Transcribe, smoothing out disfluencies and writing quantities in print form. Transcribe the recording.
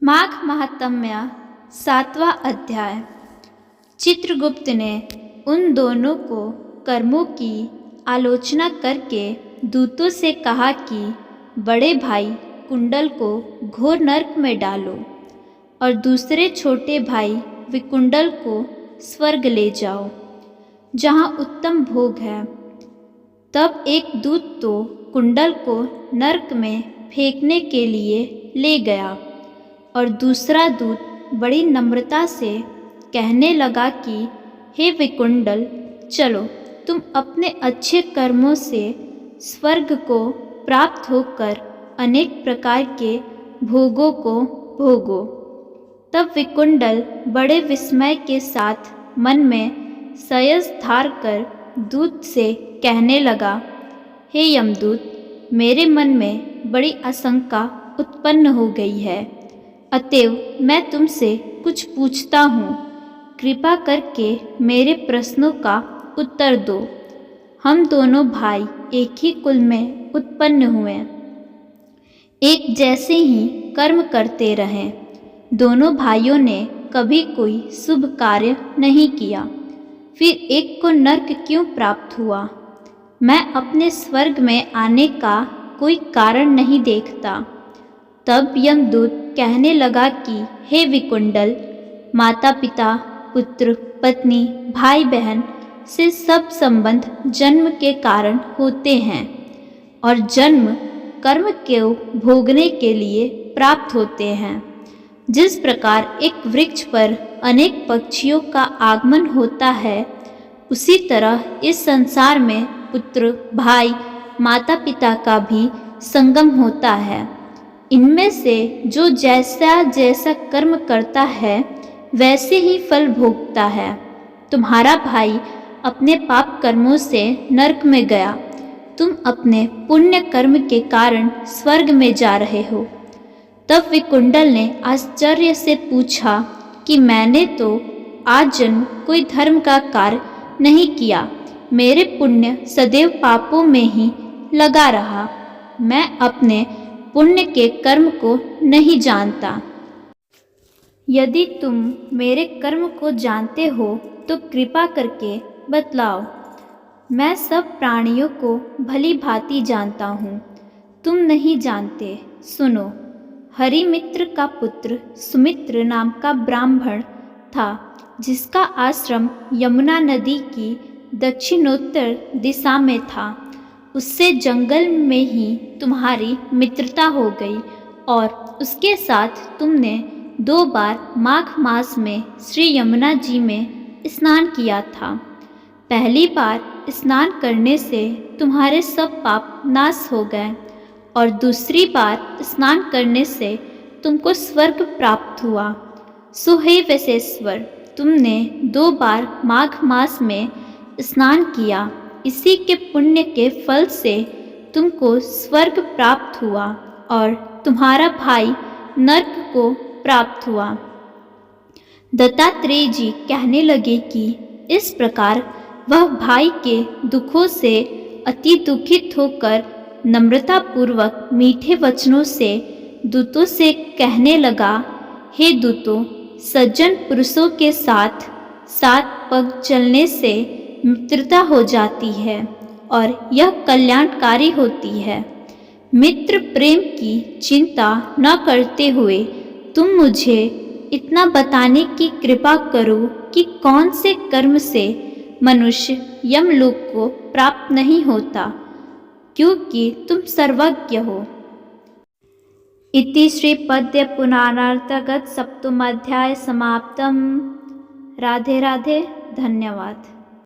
माघ महात्म्य 7वां अध्याय। चित्रगुप्त ने उन दोनों को कर्मों की आलोचना करके दूतों से कहा कि बड़े भाई कुंडल को घोर नरक में डालो और दूसरे छोटे भाई विकुंडल को स्वर्ग ले जाओ, जहाँ उत्तम भोग है। तब एक दूत तो कुंडल को नरक में फेंकने के लिए ले गया और दूसरा दूत बड़ी नम्रता से कहने लगा कि हे विकुंडल, चलो तुम अपने अच्छे कर्मों से स्वर्ग को प्राप्त होकर अनेक प्रकार के भोगों को भोगो। तब विकुंडल बड़े विस्मय के साथ मन में सयस धार कर दूत से कहने लगा, हे यमदूत, मेरे मन में बड़ी आशंका उत्पन्न हो गई है, अतएव मैं तुमसे कुछ पूछता हूँ। कृपा करके मेरे प्रश्नों का उत्तर दो। हम दोनों भाई एक ही कुल में उत्पन्न हुए, एक जैसे ही कर्म करते रहे। दोनों भाइयों ने कभी कोई शुभ कार्य नहीं किया, फिर एक को नरक क्यों प्राप्त हुआ? मैं अपने स्वर्ग में आने का कोई कारण नहीं देखता। तब यमदूत कहने लगा कि हे विकुंडल, माता पिता, पुत्र पत्नी, भाई बहन से सब संबंध जन्म के कारण होते हैं और जन्म कर्म के भोगने के लिए प्राप्त होते हैं। जिस प्रकार एक वृक्ष पर अनेक पक्षियों का आगमन होता है, उसी तरह इस संसार में पुत्र, भाई, माता पिता का भी संगम होता है। इनमें से जो जैसा जैसा कर्म करता है वैसे ही फल भोगता है। तुम्हारा भाई अपने पाप कर्मों से नरक में गया, तुम अपने पुण्य कर्म के कारण स्वर्ग में जा रहे हो। तब विकुंडल ने आश्चर्य से पूछा कि मैंने तो आज जन्म कोई धर्म का कार्य नहीं किया, मेरे पुण्य सदैव पापों में ही लगा रहा। मैं अपने पुण्य के कर्म को नहीं जानता। यदि तुम मेरे कर्म को जानते हो तो कृपा करके बतलाओ। मैं सब प्राणियों को भली भांति जानता हूँ, तुम नहीं जानते। सुनो, हरिमित्र का पुत्र सुमित्र नाम का ब्राह्मण था, जिसका आश्रम यमुना नदी की दक्षिणोत्तर दिशा में था। उससे जंगल में ही तुम्हारी मित्रता हो गई और उसके साथ तुमने 2 बार माघ मास में श्री यमुना जी में स्नान किया था। पहली बार स्नान करने से तुम्हारे सब पाप नाश हो गए और दूसरी बार स्नान करने से तुमको स्वर्ग प्राप्त हुआ। सो हे वैशेश्वर, तुमने 2 बार माघ मास में स्नान किया, इसी के पुण्य के फल से तुमको स्वर्ग प्राप्त हुआ और तुम्हारा भाई नरक को प्राप्त हुआ। दत्तात्रेय जी कहने लगे कि इस प्रकार वह भाई के दुखों से अति दुखित होकर नम्रतापूर्वक मीठे वचनों से दूतों से कहने लगा, हे दूतों, सज्जन पुरुषों के साथ 7 पग चलने से मित्रता हो जाती है और यह कल्याणकारी होती है। मित्र प्रेम की चिंता न करते हुए तुम मुझे इतना बताने की कृपा करो कि कौन से कर्म से मनुष्य यमलोक को प्राप्त नहीं होता, क्योंकि तुम सर्वज्ञ हो। इति श्री पद्य पुराणांतर्गत 7वां अध्याय समाप्तम। राधे राधे, धन्यवाद।